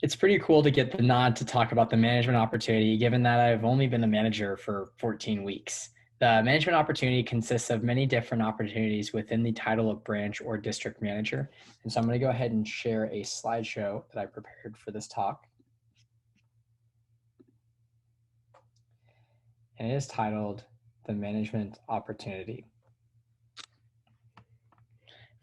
It's pretty cool to get the nod to talk about the management opportunity, given that I've only been a manager for 14 weeks. The management opportunity consists of many different opportunities within the title of branch or district manager. And so I'm going to go ahead and share a slideshow that I prepared for this talk. And it is titled The Management Opportunity.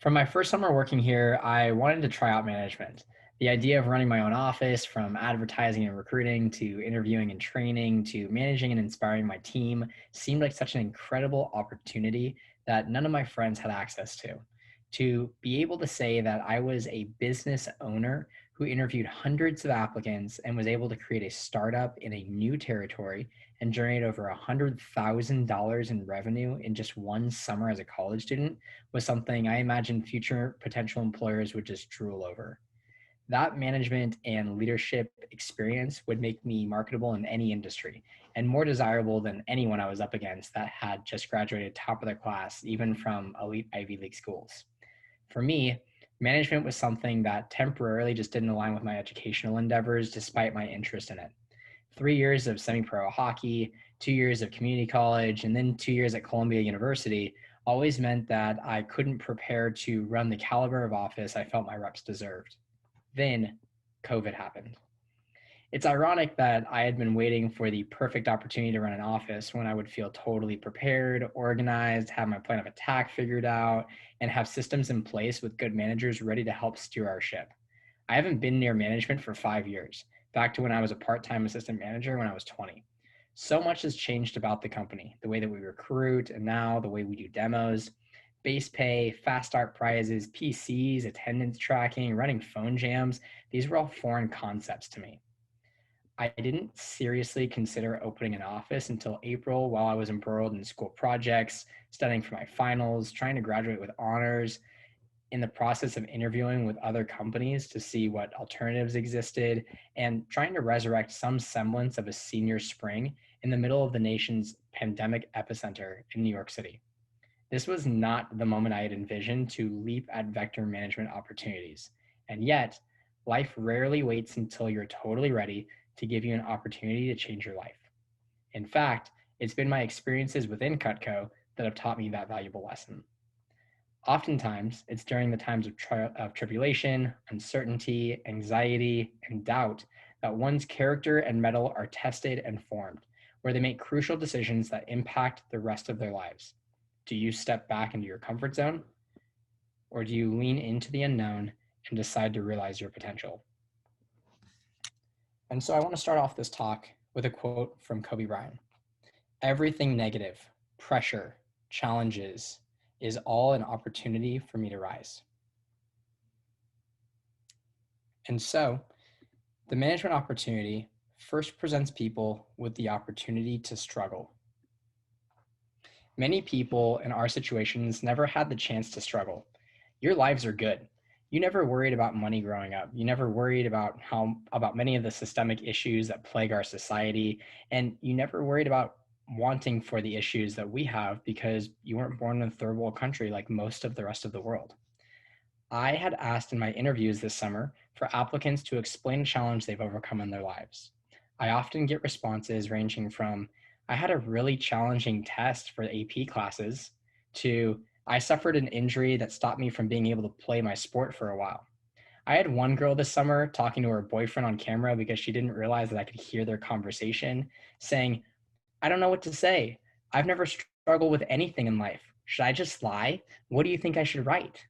From my first summer working here, I wanted to try out management. The idea of running my own office, from advertising and recruiting to interviewing and training to managing and inspiring my team, seemed like such an incredible opportunity that none of my friends had access to. To be able to say that I was a business owner who interviewed hundreds of applicants and was able to create a startup in a new territory and generate over $100,000 in revenue in just one summer as a college student was something I imagine future potential employers would just drool over. That management and leadership experience would make me marketable in any industry and more desirable than anyone I was up against that had just graduated top of their class, even from elite Ivy League schools. For me, management was something that temporarily just didn't align with my educational endeavors despite my interest in it. 3 years of semi-pro hockey, 2 years of community college, and then 2 years at Columbia University always meant that I couldn't prepare to run the caliber of office I felt my reps deserved. Then COVID happened. It's ironic that I had been waiting for the perfect opportunity to run an office when I would feel totally prepared, organized, have my plan of attack figured out, and have systems in place with good managers ready to help steer our ship. I haven't been near management for 5 years, back to when I was a part-time assistant manager when I was 20. So much has changed about the company, the way that we recruit, and now the way we do demos. Base pay, fast start prizes, PCs, attendance tracking, running phone jams, these were all foreign concepts to me. I didn't seriously consider opening an office until April while I was embroiled in school projects, studying for my finals, trying to graduate with honors, in the process of interviewing with other companies to see what alternatives existed, and trying to resurrect some semblance of a senior spring in the middle of the nation's pandemic epicenter in New York City. This was not the moment I had envisioned to leap at vector management opportunities. And yet, life rarely waits until you're totally ready to give you an opportunity to change your life. In fact, it's been my experiences within Cutco that have taught me that valuable lesson. Oftentimes, it's during the times of tribulation, uncertainty, anxiety, and doubt that one's character and mettle are tested and formed, where they make crucial decisions that impact the rest of their lives. Do you step back into your comfort zone, or do you lean into the unknown and decide to realize your potential? And so I want to start off this talk with a quote from Kobe Bryant. Everything negative, pressure, challenges, is all an opportunity for me to rise. And so the management opportunity first presents people with the opportunity to struggle. Many people in our situations never had the chance to struggle. Your lives are good. You never worried about money growing up. You never worried about many of the systemic issues that plague our society, and you never worried about wanting for the issues that we have because you weren't born in a third world country like most of the rest of the world. I had asked in my interviews this summer for applicants to explain a challenge they've overcome in their lives. I often get responses ranging from, I had a really challenging test for AP classes, to, I suffered an injury that stopped me from being able to play my sport for a while. I had one girl this summer talking to her boyfriend on camera because she didn't realize that I could hear their conversation, saying, I don't know what to say. I've never struggled with anything in life. Should I just lie? What do you think I should write?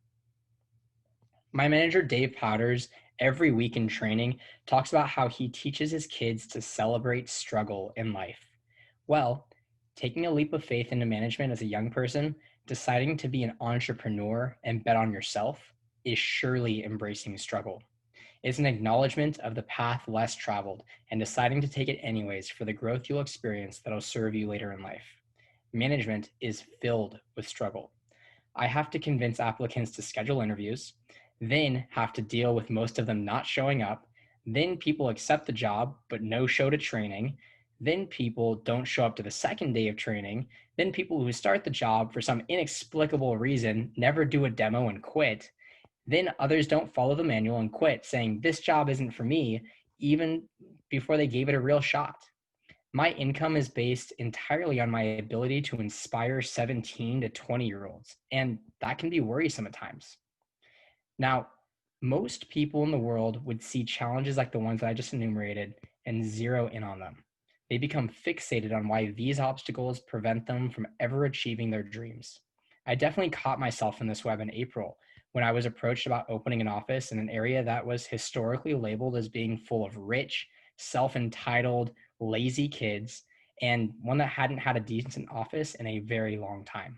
My manager, Dave Powders, every week in training talks about how he teaches his kids to celebrate struggle in life. Well, taking a leap of faith into management as a young person, deciding to be an entrepreneur and bet on yourself, is surely embracing struggle. It's an acknowledgement of the path less traveled and deciding to take it anyways for the growth you'll experience that'll serve you later in life. Management is filled with struggle. I have to convince applicants to schedule interviews, then have to deal with most of them not showing up, then people accept the job but no show to training, then people don't show up to the second day of training, then people who start the job for some inexplicable reason never do a demo and quit. Then others don't follow the manual and quit, saying, this job isn't for me, even before they gave it a real shot. My income is based entirely on my ability to inspire 17 to 20-year-olds, and that can be worrisome at times. Now, most people in the world would see challenges like the ones that I just enumerated and zero in on them. They become fixated on why these obstacles prevent them from ever achieving their dreams. I definitely caught myself in this web in April when I was approached about opening an office in an area that was historically labeled as being full of rich, self entitled, lazy kids, and one that hadn't had a decent office in a very long time.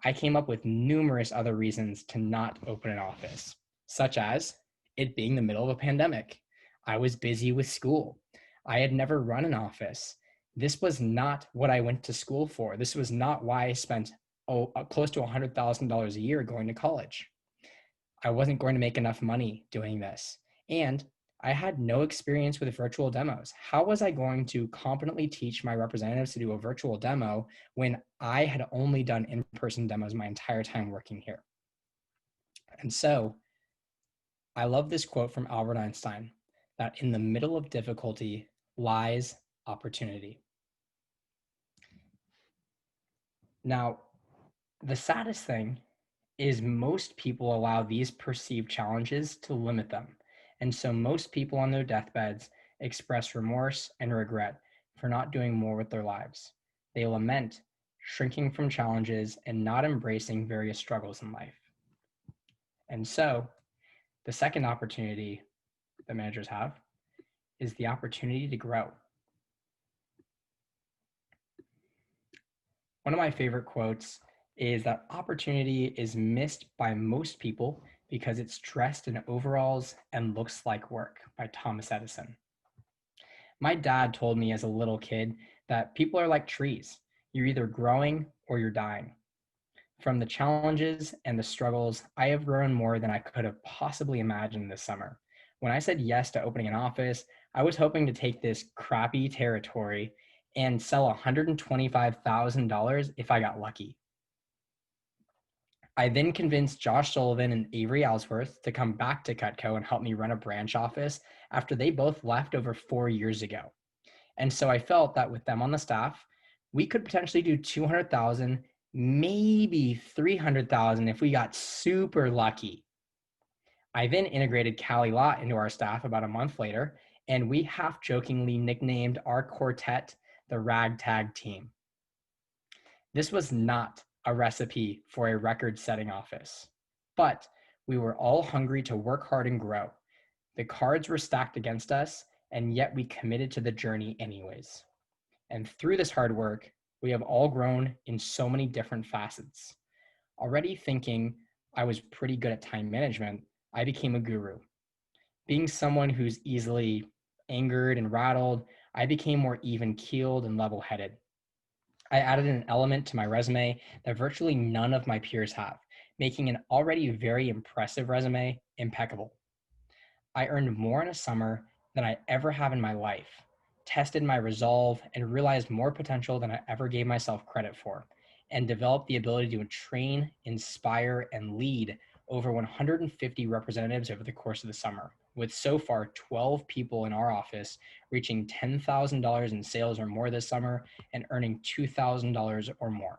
I came up with numerous other reasons to not open an office, such as it being the middle of a pandemic. I was busy with school. I had never run an office. This was not what I went to school for. This was not why I spent close to $100,000 a year going to college. I wasn't going to make enough money doing this. And I had no experience with virtual demos. How was I going to competently teach my representatives to do a virtual demo when I had only done in-person demos my entire time working here? And so I love this quote from Albert Einstein, that in the middle of difficulty lies opportunity. Now, the saddest thing is most people allow these perceived challenges to limit them. And so most people on their deathbeds express remorse and regret for not doing more with their lives. They lament shrinking from challenges and not embracing various struggles in life. And so the second opportunity that managers have is the opportunity to grow. One of my favorite quotes is that opportunity is missed by most people because it's dressed in overalls and looks like work, by Thomas Edison. My dad told me as a little kid that people are like trees. You're either growing or you're dying. From the challenges and the struggles, I have grown more than I could have possibly imagined this summer. When I said yes to opening an office, I was hoping to take this crappy territory and sell $125,000 if I got lucky. I then convinced Josh Sullivan and Avery Ellsworth to come back to Cutco and help me run a branch office after they both left over 4 years ago. And so I felt that with them on the staff, we could potentially do 200,000, maybe 300,000 if we got super lucky. I then integrated Callie Lott into our staff about a month later, and we half jokingly nicknamed our quartet the Ragtag Team. This was not a recipe for a record-setting office, but we were all hungry to work hard and grow. The cards were stacked against us, and yet we committed to the journey anyways. And through this hard work, we have all grown in so many different facets. Already thinking I was pretty good at time management, I became a guru. Being someone who's easily angered and rattled, I became more even-keeled and level-headed. I added an element to my resume that virtually none of my peers have, making an already very impressive resume impeccable. I earned more in a summer than I ever have in my life, tested my resolve, and realized more potential than I ever gave myself credit for, and developed the ability to train, inspire, and lead over 150 representatives over the course of the summer, with so far 12 people in our office reaching $10,000 in sales or more this summer and earning $2,000 or more.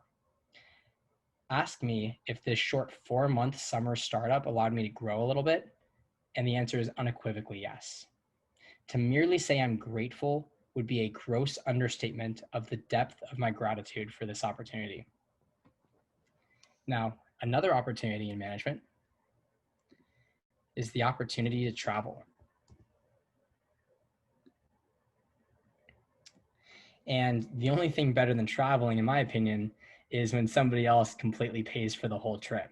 Ask me if this short 4-month summer startup allowed me to grow a little bit, and the answer is unequivocally yes. To merely say I'm grateful would be a gross understatement of the depth of my gratitude for this opportunity. Now, another opportunity in management is the opportunity to travel. And the only thing better than traveling, in my opinion, is when somebody else completely pays for the whole trip.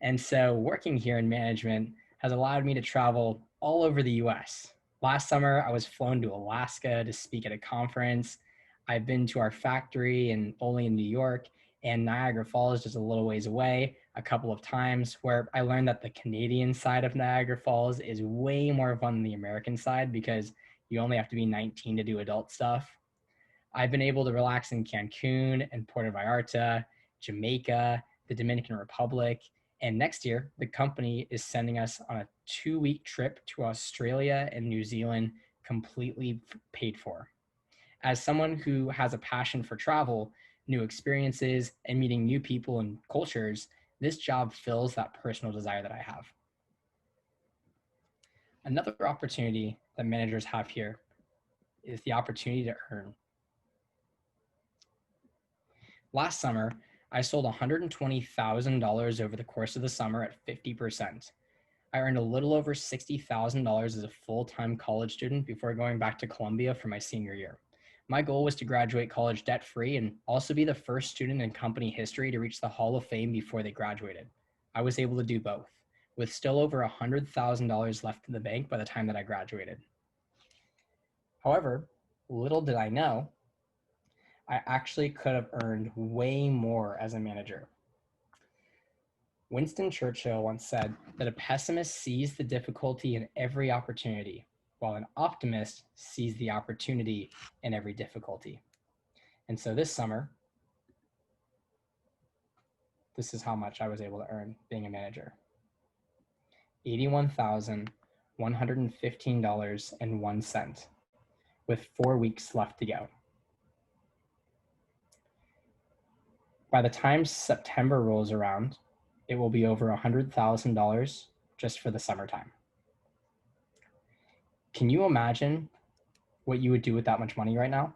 And so working here in management has allowed me to travel all over the US. Last summer, I was flown to Alaska to speak at a conference. I've been to our factory in New York, and Niagara Falls, just a little ways away, a couple of times, where I learned that the Canadian side of Niagara Falls is way more fun than the American side because you only have to be 19 to do adult stuff. I've been able to relax in Cancun and Puerto Vallarta, Jamaica, the Dominican Republic, And next year, the company is sending us on a 2-week trip to Australia and New Zealand, completely paid for. As someone who has a passion for travel, new experiences, and meeting new people and cultures, this job fills that personal desire that I have. Another opportunity that managers have here is the opportunity to earn. Last summer, I sold $120,000 over the course of the summer at 50%. I earned a little over $60,000 as a full-time college student before going back to Columbia for my senior year. My goal was to graduate college debt-free and also be the first student in company history to reach the Hall of Fame before they graduated. I was able to do both, with still over $100,000 left in the bank by the time that I graduated. However, little did I know, I actually could have earned way more as a manager. Winston Churchill once said that a pessimist sees the difficulty in every opportunity, while an optimist sees the opportunity in every difficulty. And so this summer, this is how much I was able to earn being a manager. $81,115.01, with 4 weeks left to go. By the time September rolls around, it will be over $100,000 just for the summertime. Can you imagine what you would do with that much money right now?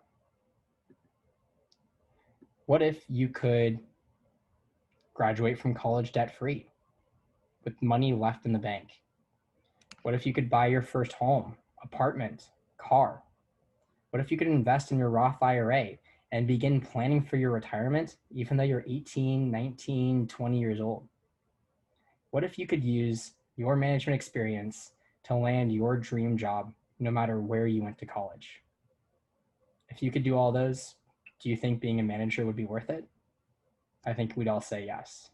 What if you could graduate from college debt-free with money left in the bank? What if you could buy your first home, apartment, car? What if you could invest in your Roth IRA and begin planning for your retirement even though you're 18, 19, 20 years old? What if you could use your management experience to land your dream job no matter where you went to college? If you could do all those, do you think being a manager would be worth it? I think we'd all say yes.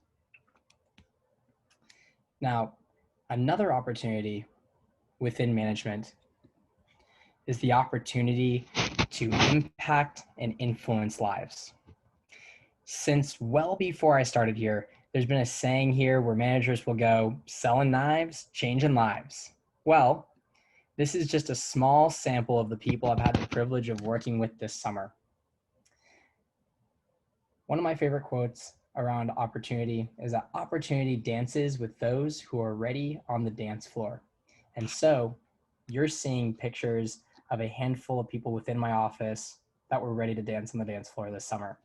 Now, another opportunity within management is the opportunity to impact and influence lives. Since well before I started here, there's been a saying here where managers will go, selling knives, changing lives. Well, this is just a small sample of the people I've had the privilege of working with this summer. One of my favorite quotes around opportunity is that opportunity dances with those who are ready on the dance floor. And so you're seeing pictures of a handful of people within my office that were ready to dance on the dance floor this summer.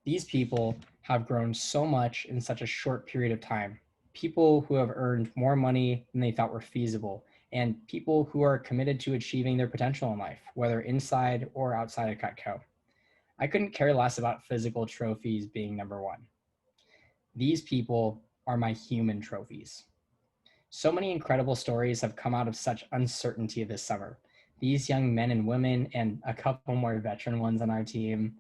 These people have grown so much in such a short period of time. People who have earned more money than they thought were feasible, and people who are committed to achieving their potential in life, whether inside or outside of Cutco. I couldn't care less about physical trophies being number one. These people are my human trophies. So many incredible stories have come out of such uncertainty this summer. These young men and women, and a couple more veteran ones on our team,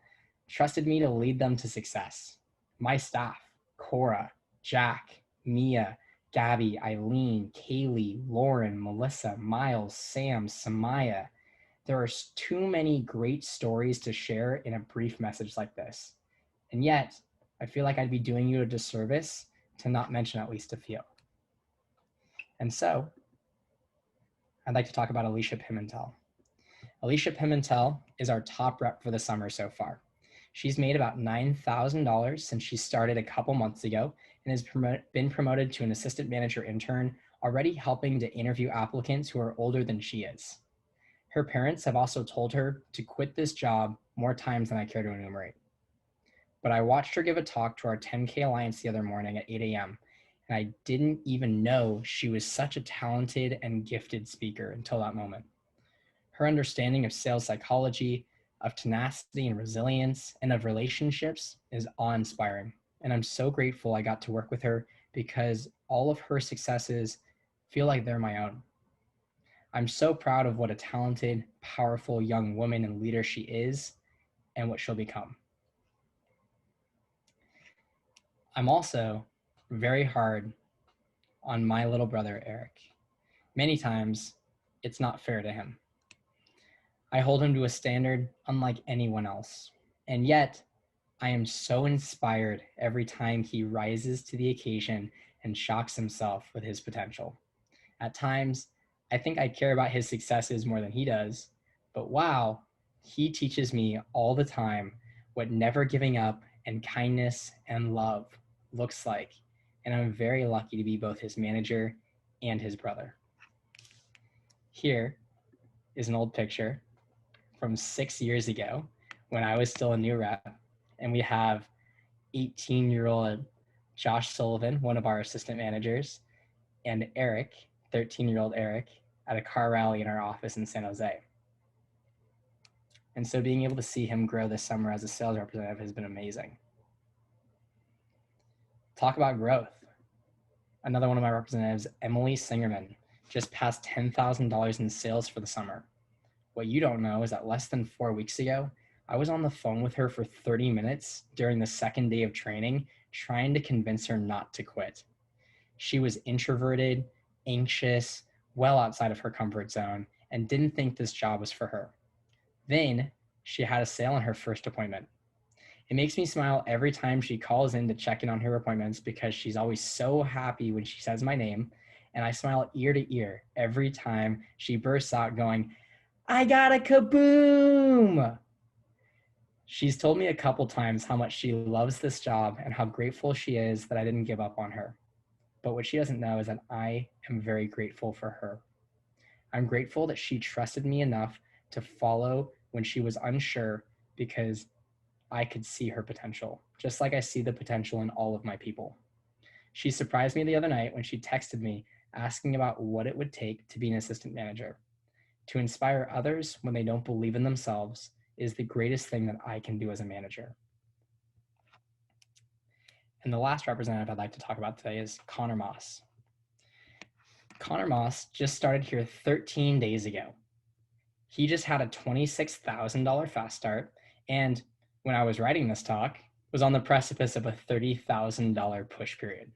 trusted me to lead them to success. My staff, Cora, Jack, Mia, Gabby, Eileen, Kaylee, Lauren, Melissa, Miles, Sam, Samaya. There are too many great stories to share in a brief message like this. And yet, I feel like I'd be doing you a disservice to not mention at least a few. And so, I'd like to talk about Alicia Pimentel. Alicia Pimentel is our top rep for the summer so far. She's made about $9,000 since she started a couple months ago and has been promoted to an assistant manager intern, already helping to interview applicants who are older than she is. Her parents have also told her to quit this job more times than I care to enumerate. But I watched her give a talk to our 10K Alliance the other morning at 8 a.m., and I didn't even know she was such a talented and gifted speaker until that moment. Her understanding of sales psychology, of tenacity and resilience, and of relationships is awe-inspiring. And I'm so grateful I got to work with her because all of her successes feel like they're my own. I'm so proud of what a talented, powerful young woman and leader she is and what she'll become. I'm also very hard on my little brother, Eric. Many times, it's not fair to him. I hold him to a standard unlike anyone else. And yet, I am so inspired every time he rises to the occasion and shocks himself with his potential. At times, I think I care about his successes more than he does, but wow, he teaches me all the time what never giving up and kindness and love looks like, and I'm very lucky to be both his manager and his brother. Here is an old picture from 6 years ago when I was still a new rep, and we have 18-year-old Josh Sullivan, one of our assistant managers, and Eric, 13-year-old Eric, at a car rally in our office in San Jose. And so being able to see him grow this summer as a sales representative has been amazing. Talk about growth. Another one of my representatives, Emily Singerman, just passed $10,000 in sales for the summer. What you don't know is that less than 4 weeks ago, I was on the phone with her for 30 minutes during the second day of training, trying to convince her not to quit. She was introverted, anxious, well outside of her comfort zone, and didn't think this job was for her. Then she had a sale on her first appointment. It makes me smile every time she calls in to check in on her appointments because she's always so happy when she says my name, and I smile ear to ear every time she bursts out going, "I got a kaboom!" She's told me a couple times how much she loves this job and how grateful she is that I didn't give up on her. But what she doesn't know is that I am very grateful for her. I'm grateful that she trusted me enough to follow when she was unsure because I could see her potential, just like I see the potential in all of my people. She surprised me the other night when she texted me asking about what it would take to be an assistant manager. To inspire others when they don't believe in themselves is the greatest thing that I can do as a manager. And the last representative I'd like to talk about today is Connor Moss. Connor Moss just started here 13 days ago. He just had a $26,000 fast start, and when I was writing this talk, was on the precipice of a $30,000 push period.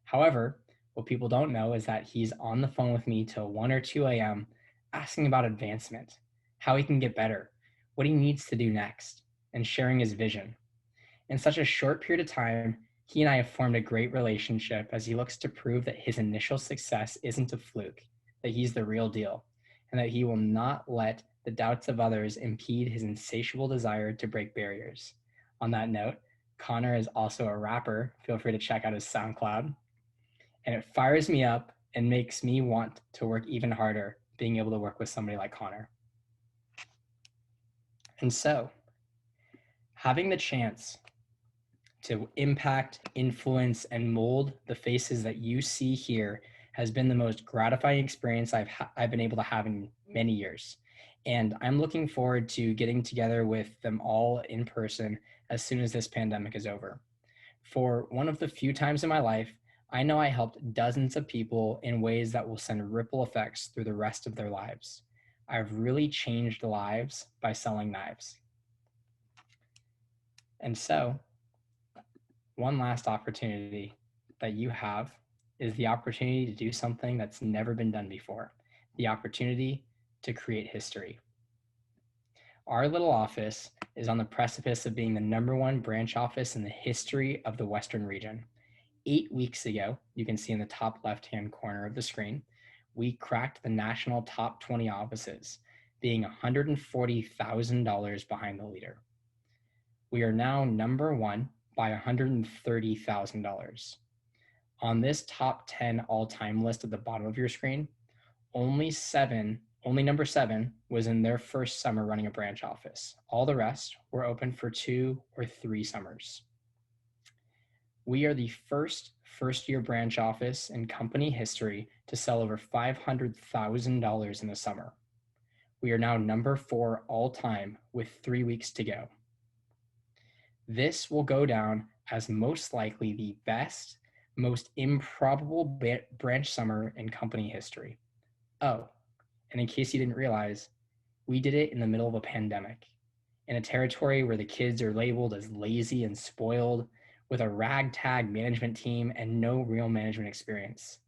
However, what people don't know is that he's on the phone with me till 1 or 2 a.m. asking about advancement, how he can get better, what he needs to do next, and sharing his vision. In such a short period of time, he and I have formed a great relationship as he looks to prove that his initial success isn't a fluke, that he's the real deal, and that he will not let the doubts of others impede his insatiable desire to break barriers. On that note, Connor is also a rapper. Feel free to check out his SoundCloud. And it fires me up and makes me want to work even harder being able to work with somebody like Connor. And so, having the chance to impact, influence, and mold the faces that you see here has been the most gratifying experience I've been able to have in many years. And I'm looking forward to getting together with them all in person as soon as this pandemic is over. For one of the few times in my life, I know I helped dozens of people in ways that will send ripple effects through the rest of their lives. I've really changed lives by selling knives. And so, one last opportunity that you have is the opportunity to do something that's never been done before, the opportunity to create history. Our little office is on the precipice of being the #1 branch office in the history of the Western region. 8 weeks ago, you can see in the top left-hand corner of the screen, we cracked the national top 20 offices, being $140,000 behind the leader. We are now #1 by $130,000. On this top 10 all-time list at the bottom of your screen, only number 7 was in their first summer running a branch office. All the rest were open for 2 or 3 summers. We are the first-year branch office in company history to sell over $500,000 in the summer. We are now #4 all time with 3 weeks to go. This will go down as most likely the best, most improbable branch summer in company history. Oh, and in case you didn't realize, we did it in the middle of a pandemic, in a territory where the kids are labeled as lazy and spoiled, with a ragtag management team and no real management experience.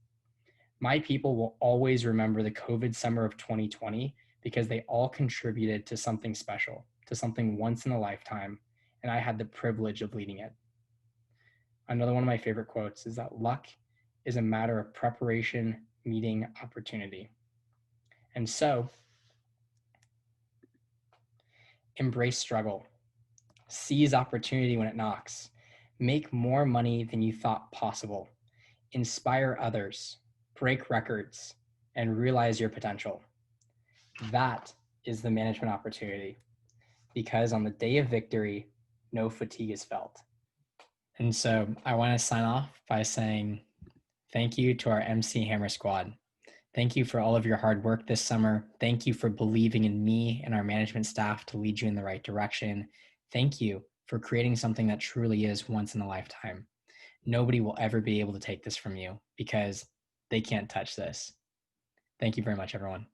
My people will always remember the COVID summer of 2020 because they all contributed to something special, to something once in a lifetime, and I had the privilege of leading it. Another one of my favorite quotes is that luck is a matter of preparation meeting opportunity. And so, embrace struggle, seize opportunity when it knocks, make more money than you thought possible, inspire others, break records, and realize your potential. That is the management opportunity, because on the day of victory, no fatigue is felt. And so I want to sign off by saying thank you to our MC Hammer Squad. Thank you for all of your hard work this summer. Thank you for believing in me and our management staff to lead you in the right direction. Thank you for creating something that truly is once in a lifetime. Nobody will ever be able to take this from you because they can't touch this. Thank you very much, everyone.